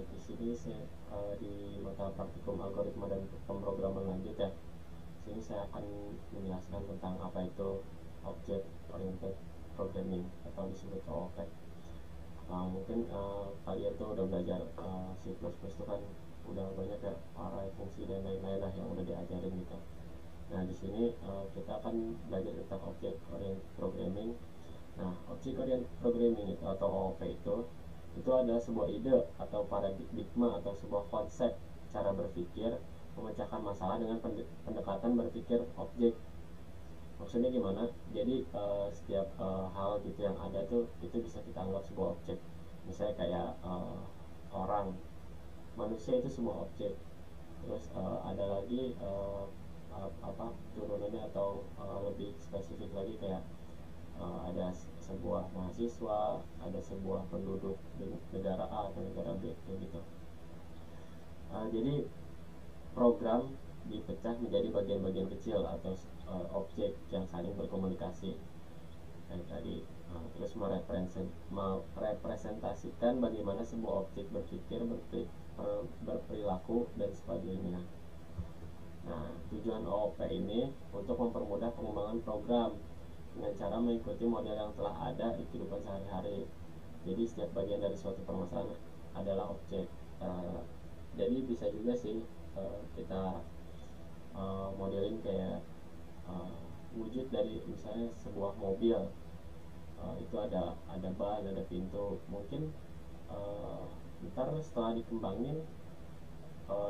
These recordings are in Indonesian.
Di sini saya di mata praktikum algoritma dan pemrograman lanjut ya. Sini saya akan menjelaskan tentang apa itu Object Oriented Programming atau disebut OOP. Mungkin kalian tuh udah belajar C++ tuh kan udah banyak ya array, fungsi dan lain-lain lah yang udah diajarin gitu. Nah di sini kita akan belajar tentang Object Oriented Programming. Nah, Object Oriented Programming itu atau OOP itu adalah sebuah ide atau paradigma atau sebuah konsep cara berpikir memecahkan masalah dengan pendekatan berpikir objek. Maksudnya gimana? Jadi setiap hal gitu yang ada tuh itu bisa kita anggap sebuah objek. Misalnya kayak orang, manusia itu sebuah objek. Terus ada lagi apa turunannya atau lebih spesifik lagi kayak ada sebuah mahasiswa, ada sebuah penduduk negara A atau negara B gitu. Jadi program dipecah menjadi bagian-bagian kecil atau objek yang saling berkomunikasi kayak tadi. Terus merepresentasikan bagaimana sebuah objek berpikir, berperilaku dan sebagainya. Nah, tujuan OOP ini untuk mempermudah pengembangan program dengan cara mengikuti model yang telah ada di kehidupan sehari-hari. Jadi setiap bagian dari suatu permasalahan adalah objek. Jadi bisa juga sih kita modeling kayak wujud dari misalnya sebuah mobil. Itu ada ban, ada pintu. Mungkin ntar setelah dikembangin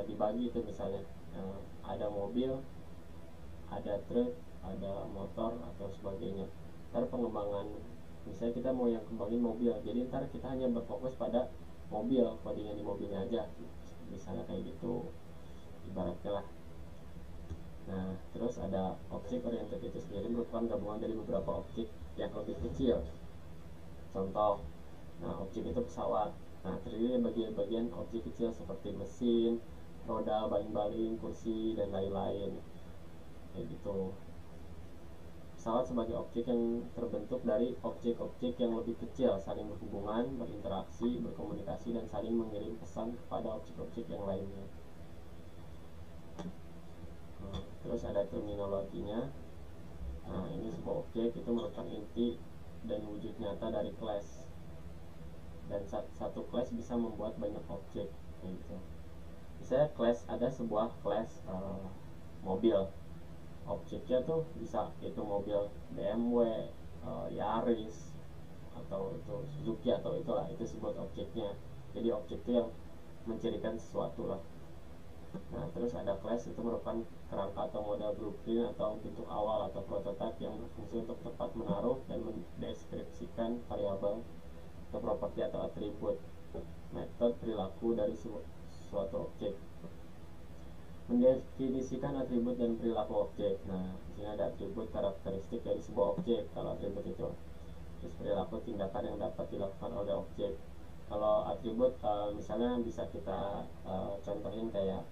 dibagi itu misalnya ada mobil, ada truk, ada motor atau sebagainya. Ntar pengembangan misalnya kita mau yang kembangin mobil, jadi ntar kita hanya berfokus pada mobil, codingan di mobilnya aja misalnya kayak gitu ibaratnya lah. Nah terus ada objek oriented itu sendiri merupakan gabungan dari beberapa objek yang lebih kecil. Contoh, nah objek itu pesawat. Nah terdiri dari bagian-bagian objek kecil seperti mesin, roda, baling-baling, kursi dan lain-lain kayak gitu. Pesawat sebagai objek yang terbentuk dari objek-objek yang lebih kecil, saling berhubungan, berinteraksi, berkomunikasi, dan saling mengirim pesan kepada objek-objek yang lainnya. Terus ada terminologinya. Nah, ini sebuah objek itu merupakan inti dan wujud nyata dari kelas. Dan satu kelas bisa membuat banyak objek gitu. Misalnya kelas, ada sebuah kelas mobil. Objeknya tuh bisa itu mobil BMW, Yaris, atau itu Suzuki atau itulah, itu sebut objeknya. Jadi objek itu yang mencirikan sesuatu lah. Nah terus ada class, itu merupakan kerangka atau model blueprint atau bentuk awal atau prototipe yang berfungsi untuk tepat menaruh dan mendeskripsikan variabel atau properti atau atribut, metode, perilaku dari suatu objek. Mendefinisikan atribut dan perilaku objek. Nah, di sini ada atribut karakteristik dari sebuah objek kalau atribut itu. Terus perilaku tindakan yang dapat dilakukan oleh objek. Kalau atribut misalnya bisa kita contohin kayak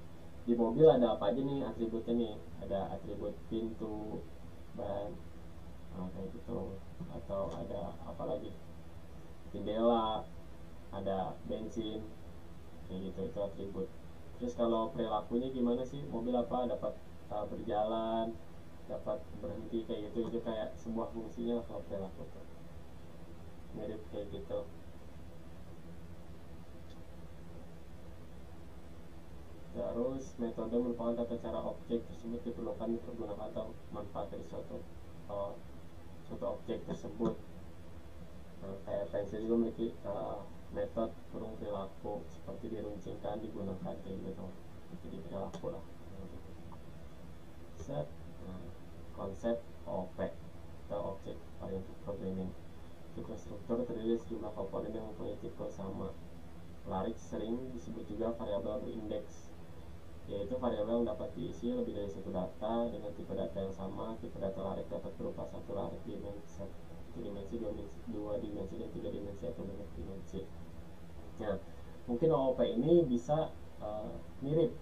di mobil ada apa aja nih atributnya nih. Ada atribut pintu, ban, kayak gitu. Atau ada apa lagi? Jendela, ada bensin, kayak gitu, itu atribut. Terus kalau perilakunya gimana sih? Mobil apa dapat berjalan, dapat berhenti kayak gitu, itu kayak sebuah fungsinya kalau perilaku tuh. Mirip kayak gitu. Terus metode merupakan tata cara objek tersebut dipergunakan atau manfaat dari suatu objek tersebut. Kayak pensil juga memiliki metode kurung perilaku seperti diruncingkan, digunakan kayak gitu. Jadi perilaku lah. Set konsep OOP atau Object Oriented Programming. Siklus struktur terdiri dari sejumlah komponen yang mempunyai tipe sama. Larik sering disebut juga variabel berindeks, yaitu variabel yang dapat diisi lebih dari satu data dengan tipe data yang sama. Tipe data larik dapat berupa satu larik dimensi, dua dimensi, dan tiga dimensi atau banyak dimensi. Nah, mungkin OOP ini bisa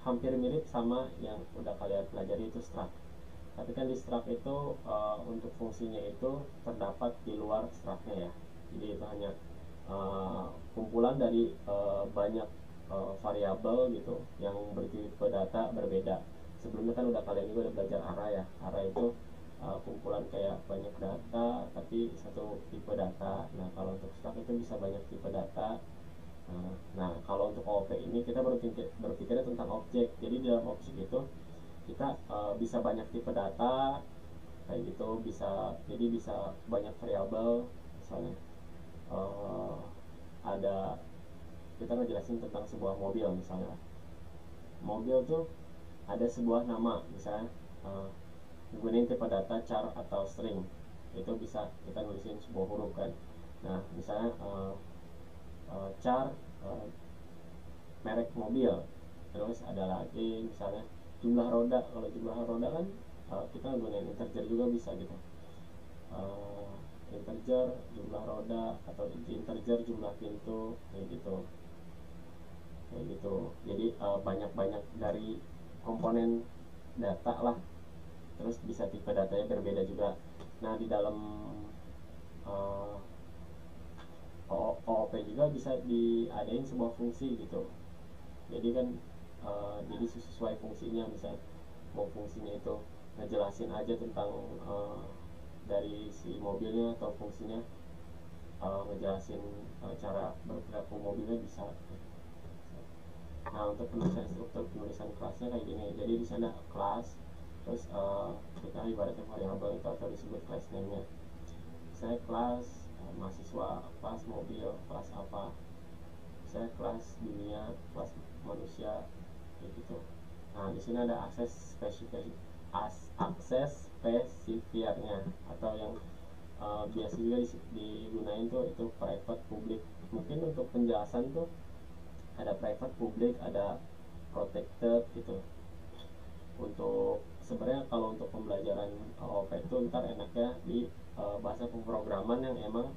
hampir mirip sama yang udah kalian pelajari itu struct. Tapi kan di struct itu untuk fungsinya itu terdapat di luar structnya ya. Jadi itu hanya kumpulan dari banyak variabel gitu yang bertipe data berbeda. Sebelumnya kan kalian juga udah belajar array ya. Array itu kumpulan kayak banyak data tapi satu tipe data. Nah kalau untuk stack itu bisa banyak tipe data. Nah kalau untuk OOP ini kita berpikirnya tentang objek. Jadi di dalam objek itu kita bisa banyak tipe data kayak gitu, bisa banyak variabel. Misalnya ada kita ngejelasin tentang sebuah mobil. Misalnya mobil tuh ada sebuah nama, misalnya gunain tipe data char atau string, itu bisa kita nulisin sebuah huruf kan. Nah misalnya char merek mobil. Terus ada lagi misalnya jumlah roda. Kalau jumlah roda kan kita gunain integer juga bisa gitu. Integer jumlah roda atau integer jumlah pintu kayak gitu. Jadi banyak dari komponen data lah. Terus bisa tipe datanya berbeda juga. Nah di dalam OOP juga bisa diadain sebuah fungsi gitu. Jadi kan jadi sesuai fungsinya. Misalnya mau fungsinya itu ngejelasin aja tentang dari si mobilnya, atau fungsinya ngejelasin cara berperilaku mobilnya bisa. Nah untuk penulisan struktur penulisan kelasnya kayak gini. Jadi di sana kelas, terus kita ibaratnya variabel itu atau disebut class name-nya. Saya kelas mahasiswa, kelas mobil, kelas apa. Saya kelas dunia, kelas manusia kayak gitu. Nah di sini ada akses spesifiknya atau yang biasa juga digunain tuh itu private public. Mungkin untuk penjelasan tuh ada private public, ada protected gitu. Untuk sebenarnya kalau untuk pembelajaran OOP itu ntar enaknya di bahasa pemrograman yang emang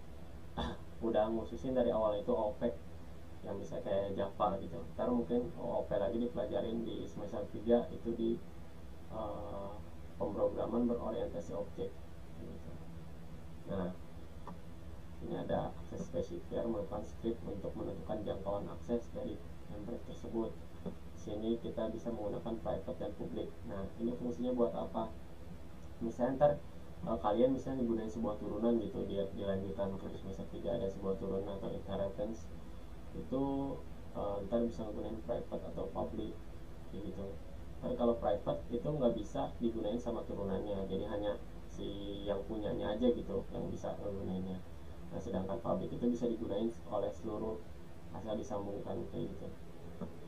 udah ngususin dari awal itu OOP, yang bisa kayak Java gitu. Ntar mungkin OOP lagi dipelajarin di semester 3 itu di pemrograman berorientasi objek gitu. Nah ini ada akses spesifier merupakan script untuk menentukan jangkauan akses dari member tersebut. Sini kita bisa menggunakan private dan public. Nah ini fungsinya buat apa? Misalnya ntar kalian misalnya digunakan sebuah turunan gitu, di lanjutan semester 3 ada sebuah turunan atau inheritance, itu ntar bisa menggunakan private atau public gitu. Tapi kalau private itu nggak bisa digunain sama turunannya, jadi hanya si yang punyanya aja gitu yang bisa menggunainnya. Nah sedangkan public itu bisa digunain oleh seluruh asal disambungkan kayak gitu.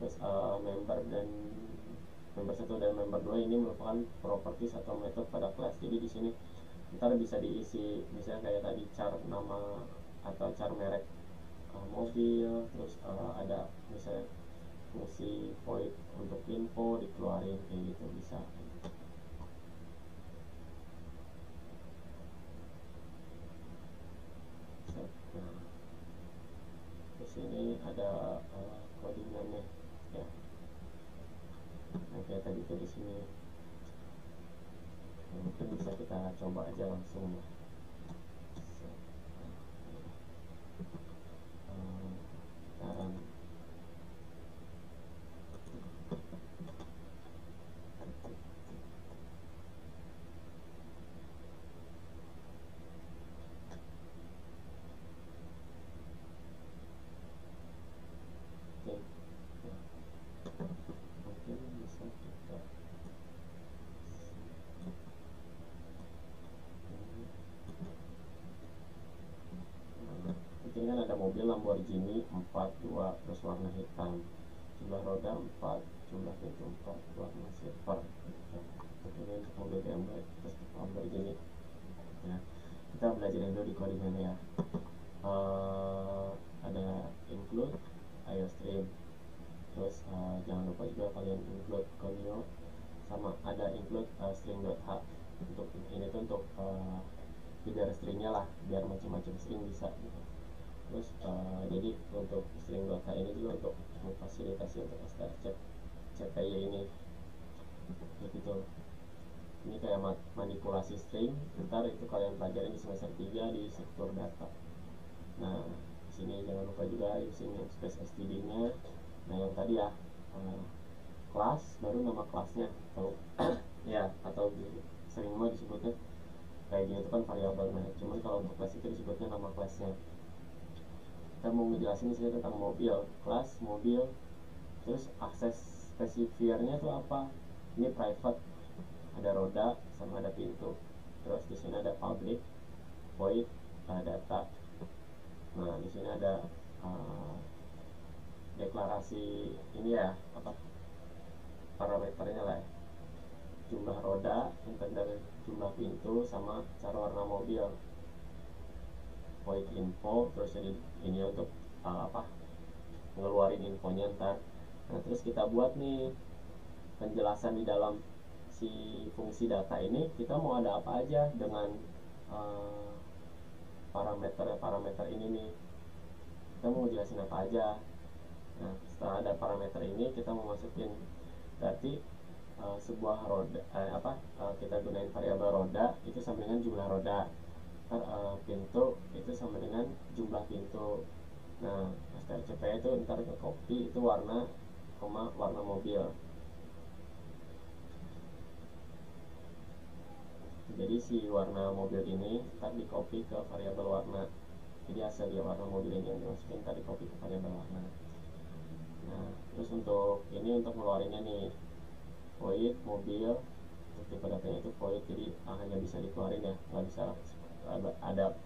Terus member 1 dan member 2 ini merupakan properties atau metode pada kelas. Jadi di sini ntar bisa diisi misalnya kayak tadi char nama atau char merek mobil. Terus ada misalnya fungsi void untuk info dikeluarin kayak gitu bisa. Nah di sini ada codingannya ya. Nah kayak tadi tuh di sini mungkin bisa kita coba aja langsung ya. Sekarang mungkin bisa kita ini kan ada mobil Lamborghini 42 terus warna hitam, jumlah roda 4, jumlah pintu 4, warna silver. Ini untuk mobil BMW terus Lamborghini ya. Kita belajar dulu di codingannya ya. Ada include IOStream, terus jangan lupa juga kalian include conio, sama ada include string.h. Untuk ini tuh untuk biar stringnya lah, biar macam-macam string bisa gitu. Terus jadi untuk string.h ini juga untuk memfasilitasi untuk CPY ini gitu. Ini kayak manipulasi string, ntar itu kalian pelajarin di semester 3 di struktur data. Nah sini jangan lupa juga using namespace std nya. Nah yang tadi ya, kelas baru nama kelasnya, atau ya, atau sering mah disebutnya kayak gini itu kan variabel. Nah cuman kalau untuk kelas itu disebutnya nama kelasnya. Kita mau ngejelasin di sini tentang mobil, kelas mobil. Terus akses spesifiernya itu apa? Ini private, ada roda sama ada pintu. Terus di sini ada public, void, data. Nah di sini ada deklarasi ini ya, apa parameternya lah ya. Jumlah roda, intender, jumlah pintu, sama cara warna mobil. Void info, terus ini untuk apa, ngeluarin infonya ntar. Nah terus kita buat nih penjelasan di dalam si fungsi data ini, kita mau ada apa aja dengan parameter ini nih, kita mau jelasin apa aja. Nah setelah ada parameter ini, kita mau masukin berarti sebuah roda, kita gunain variabel roda itu sama dengan jumlah roda. Ntar pintu itu sama dengan jumlah pintu. Nah strcp itu ntar ke copy itu warna, warna mobil. Jadi si warna mobil ini ntar di copy ke variabel warna. Jadi asal dia warna mobil ini yang dimasukin tadi copy ke variabel warna. Nah terus untuk ini, untuk ngeluarinnya nih, void mobil, tipe datanya itu void, jadi hanya bisa dikeluarin ya, nggak bisa ada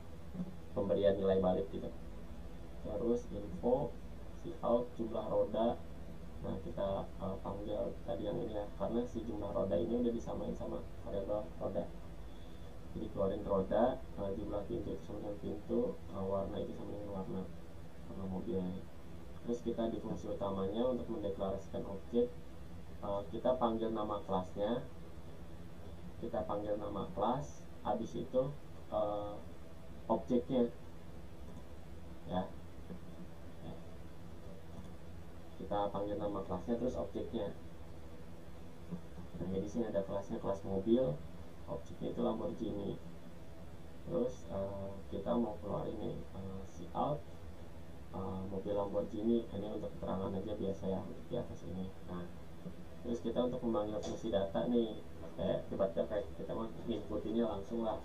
pemberian nilai balik gitu. Terus info si out jumlah roda. Nah kita panggil tadi yang ini ya, karena si jumlah roda ini udah disamain sama variabel roda. Jadi keluarin roda, jumlah pintu itu sama dengan pintu, warna itu sama dengan warna mobilnya. Terus kita di fungsi utamanya untuk mendeklarasikan objek, kita panggil nama kelasnya, habis itu objeknya ya, kita panggil nama kelasnya terus objeknya. Nah jadi sini ada kelasnya, kelas mobil, objeknya itu Lamborghini. Terus kita mau keluar ini si out mobil Lamborghini, ini untuk keterangan aja biasa ya di atas ini. Nah terus kita untuk memanggil fungsi data nih, tiba-tiba kayak kita mau input ini langsung lah,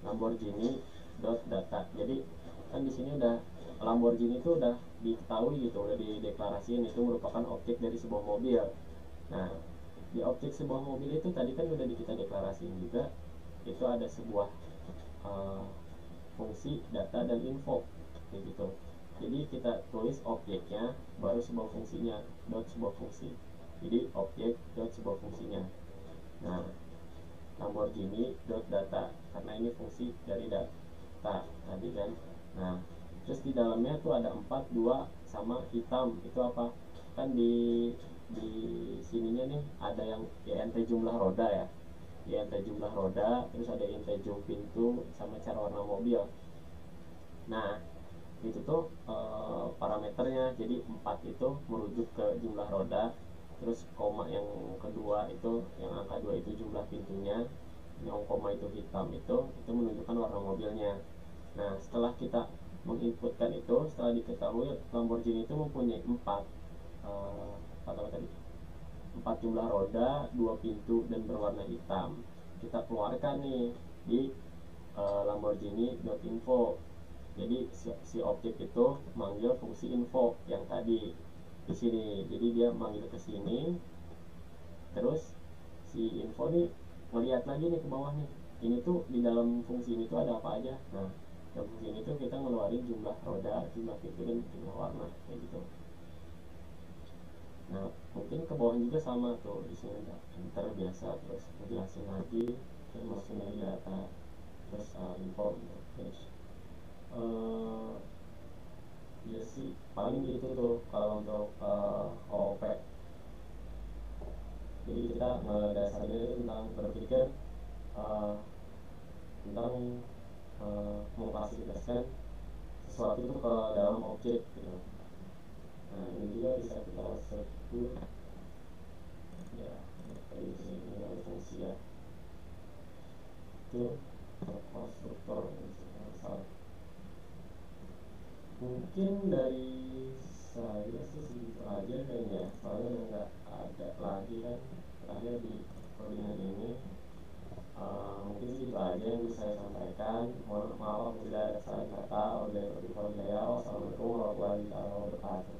Lamborghini dot data. Jadi kan di sini udah Lamborghini itu udah diketahui gitu, udah dideklarasiin itu merupakan objek dari sebuah mobil. Nah di objek sebuah mobil itu tadi kan udah kita deklarasiin juga, itu ada sebuah fungsi data dan info kayak gitu. Jadi kita tulis objeknya baru sebuah fungsinya, dot sebuah fungsi. Jadi objek dot sebuah fungsinya. Nah Lamborghini dot data, karena ini fungsi dari data tadi kan. Nah terus di dalamnya tuh ada 4, 2 sama hitam, itu apa? Kan di sininya nih ada yang int jumlah roda ya, int jumlah roda, terus ada int jumlah pintu sama cara warna mobil. Nah itu tuh parameternya. Jadi 4 itu merujuk ke jumlah roda, terus koma yang kedua itu, yang angka 2 itu jumlah pintunya, yang koma itu hitam itu menunjukkan warna mobilnya. Nah setelah kita menginputkan itu, setelah diketahui Lamborghini itu mempunyai 4 jumlah roda, 2 pintu dan berwarna hitam, kita keluarkan nih di Lamborghini.info. Jadi si objek itu manggil fungsi info yang tadi di sini. Jadi dia manggil ke sini, terus si info nih ngelihat lagi nih ke bawah nih, ini tuh di dalam fungsi ini tuh ada apa aja. Nah dalam fungsi ini tuh kita ngeluarin jumlah roda, jumlah pintu dan jumlah warna kayak gitu. Nah mungkin ke bawah juga sama tuh, di sini ada enter biasa, terus ngejelasin lagi, terus masukin lagi data, terus info gitu. Terus ya sih paling gitu tuh kalau untuk OOP. Jadi kita dasarnya itu tentang berpikir tentang mengklasifikasikan sesuatu itu ke dalam objek gitu. Nah ini juga bisa kita sebut ya, dari sini ada fungsi ya, itu konstruktor. Mungkin dari saya sih segitu aja kayaknya, soalnya nggak ada lagi kan terakhir di codingan ini. Mungkin segitu aja yang bisa saya sampaikan. Mohon maaf apabila ada salah kata. Wassalamualaikum warahmatullahi wabarakatuh.